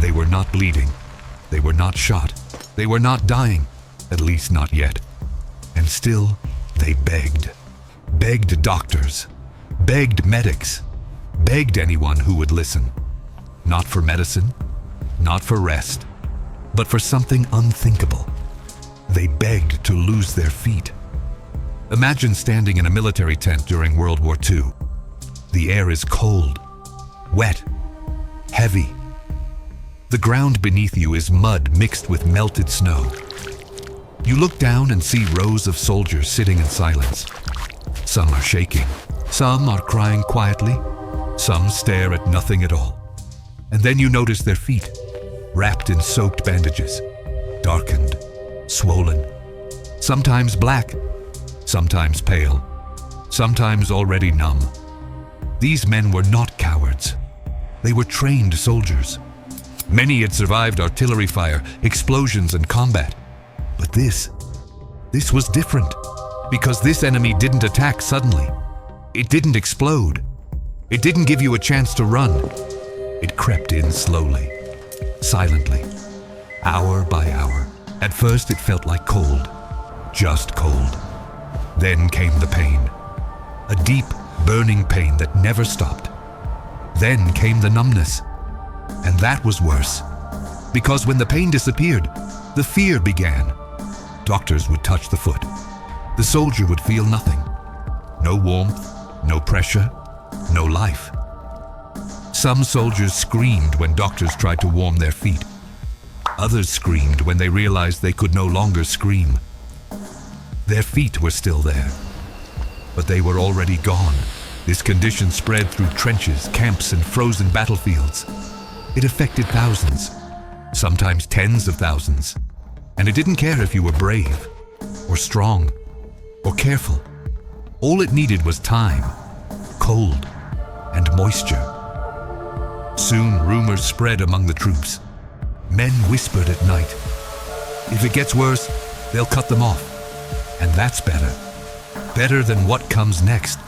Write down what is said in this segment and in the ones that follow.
They were not bleeding. They were not shot. They were not dying, at least not yet. And still, they begged. Begged doctors. Begged medics. Begged anyone who would listen. Not for medicine, not for rest, but for something unthinkable. They begged to lose their feet. Imagine standing in a military tent during World War II. The air is cold, wet, heavy. The ground beneath you is mud mixed with melted snow. You look down and see rows of soldiers sitting in silence. Some are shaking, some are crying quietly, some stare at nothing at all. And then you notice their feet, wrapped in soaked bandages, darkened, swollen, sometimes black, sometimes pale, sometimes already numb. These men were not cowards. They were trained soldiers. Many had survived artillery fire, explosions, and combat. But this was different, because this enemy didn't attack suddenly. It didn't explode. It didn't give you a chance to run. It crept in slowly, silently, hour by hour. At first it felt like cold, just cold. Then came the pain, a deep, burning pain that never stopped. Then came the numbness, and that was worse, because when the pain disappeared, the fear began. Doctors would touch the foot. The soldier would feel nothing. No warmth, no pressure, no life. Some soldiers screamed when doctors tried to warm their feet. Others screamed when they realized they could no longer scream. Their feet were still there, but they were already gone. This condition spread through trenches, camps, and frozen battlefields. It affected thousands, sometimes tens of thousands. And it didn't care if you were brave, or strong, or careful. All it needed was time, cold, and moisture. Soon rumors spread among the troops. Men whispered at night, "If it gets worse, they'll cut them off. And that's better. Better than what comes next."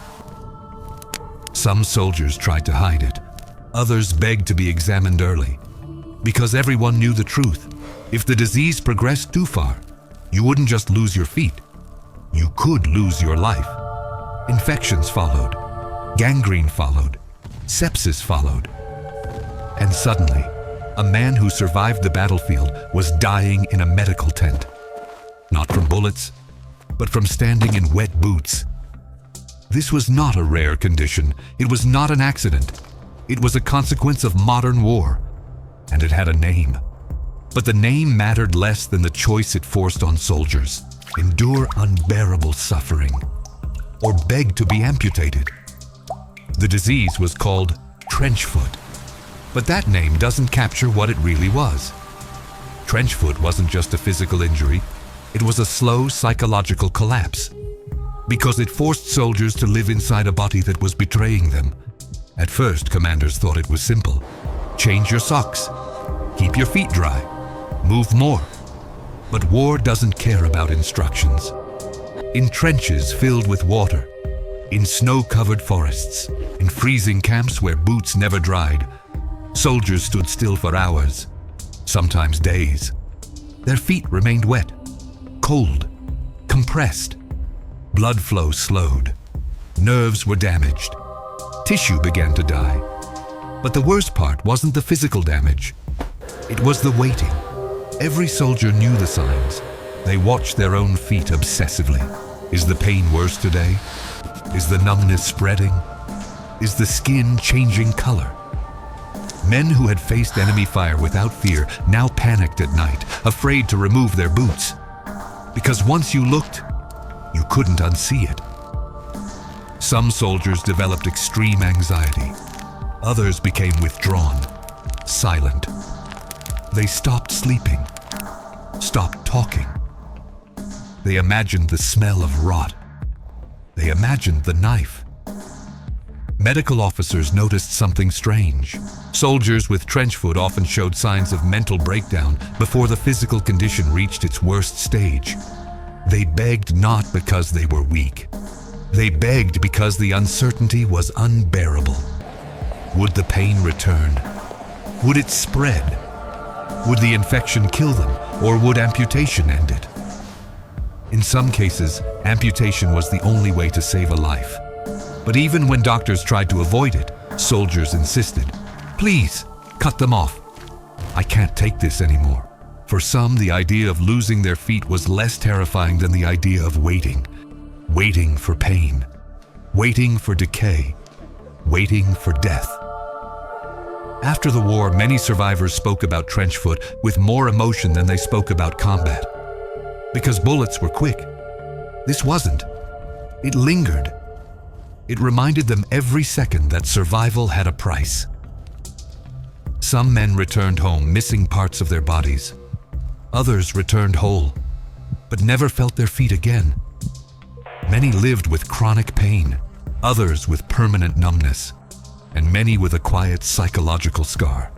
Some soldiers tried to hide it. Others begged to be examined early, because everyone knew the truth. If the disease progressed too far, you wouldn't just lose your feet. You could lose your life. Infections followed. Gangrene followed. Sepsis followed. And suddenly, a man who survived the battlefield was dying in a medical tent. Not from bullets, but from standing in wet boots. This was not a rare condition. It was not an accident. It was a consequence of modern war, and it had a name. But the name mattered less than the choice it forced on soldiers: endure unbearable suffering, or beg to be amputated. The disease was called trench foot, but that name doesn't capture what it really was. Trench foot wasn't just a physical injury, it was a slow psychological collapse, because it forced soldiers to live inside a body that was betraying them. At first, commanders thought it was simple. Change your socks, keep your feet dry, move more. But war doesn't care about instructions. In trenches filled with water, in snow-covered forests, in freezing camps where boots never dried, soldiers stood still for hours, sometimes days. Their feet remained wet, cold, compressed. Blood flow slowed. Nerves were damaged. Tissue began to die. But the worst part wasn't the physical damage. It was the waiting. Every soldier knew the signs. They watched their own feet obsessively. Is the pain worse today? Is the numbness spreading? Is the skin changing color? Men who had faced enemy fire without fear now panicked at night, afraid to remove their boots. Because once you looked, you couldn't unsee it. Some soldiers developed extreme anxiety. Others became withdrawn, silent. They stopped sleeping, stopped talking. They imagined the smell of rot. They imagined the knife. Medical officers noticed something strange. Soldiers with trench foot often showed signs of mental breakdown before the physical condition reached its worst stage. They begged not because they were weak. They begged because the uncertainty was unbearable. Would the pain return? Would it spread? Would the infection kill them, or would amputation end it? In some cases, amputation was the only way to save a life. But even when doctors tried to avoid it, soldiers insisted, "Please, cut them off. I can't take this anymore." For some, the idea of losing their feet was less terrifying than the idea of waiting. Waiting for pain. Waiting for decay. Waiting for death. After the war, many survivors spoke about trench foot with more emotion than they spoke about combat. Because bullets were quick. This wasn't. It lingered. It reminded them every second that survival had a price. Some men returned home missing parts of their bodies. Others returned whole, but never felt their feet again. Many lived with chronic pain, others with permanent numbness, and many with a quiet psychological scar.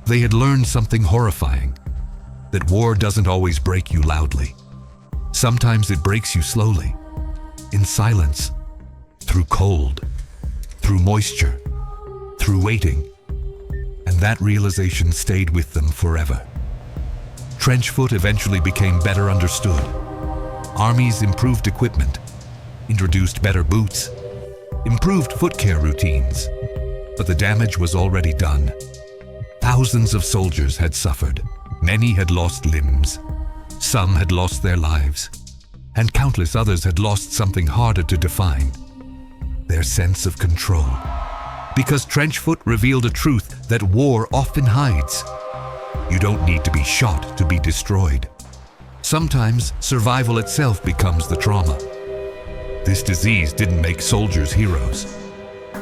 They had learned something horrifying, that war doesn't always break you loudly. Sometimes it breaks you slowly, in silence, through cold, through moisture, through waiting, and that realization stayed with them forever. Trench foot eventually became better understood. Armies improved equipment, introduced better boots, improved foot care routines, but the damage was already done. Thousands of soldiers had suffered. Many had lost limbs. Some had lost their lives, and countless others had lost something harder to define: their sense of control. Because trench foot revealed a truth that war often hides. You don't need to be shot to be destroyed. Sometimes survival itself becomes the trauma. This disease didn't make soldiers heroes.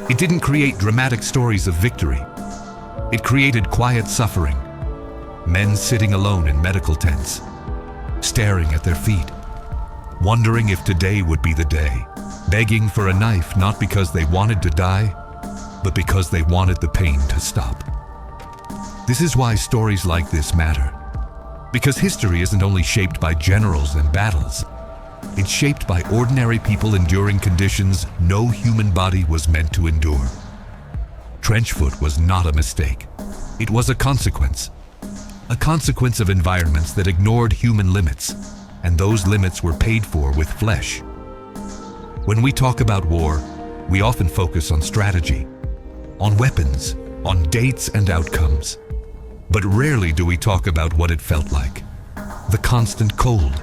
It didn't create dramatic stories of victory. It created quiet suffering. Men sitting alone in medical tents, staring at their feet, wondering if today would be the day, begging for a knife not because they wanted to die, but because they wanted the pain to stop. This is why stories like this matter. Because history isn't only shaped by generals and battles. It's shaped by ordinary people enduring conditions no human body was meant to endure. Trench foot was not a mistake. It was a consequence. A consequence of environments that ignored human limits, and those limits were paid for with flesh. When we talk about war, we often focus on strategy, on weapons, on dates and outcomes. But rarely do we talk about what it felt like. The constant cold,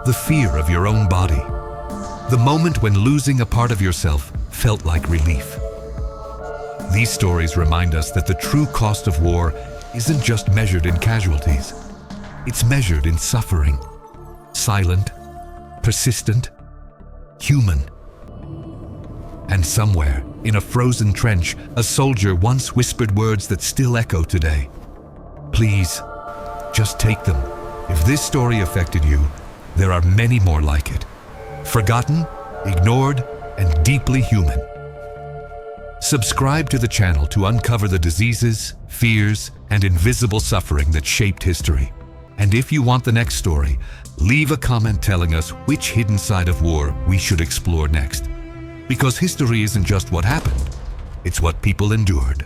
the fear of your own body, the moment when losing a part of yourself felt like relief. These stories remind us that the true cost of war isn't just measured in casualties. It's measured in suffering. Silent, persistent, human. And somewhere, in a frozen trench, a soldier once whispered words that still echo today. Please, just take them. If this story affected you, there are many more like it. Forgotten, ignored, and deeply human. Subscribe to the channel to uncover the diseases, fears, and invisible suffering that shaped history. And if you want the next story, leave a comment telling us which hidden side of war we should explore next. Because history isn't just what happened, it's what people endured.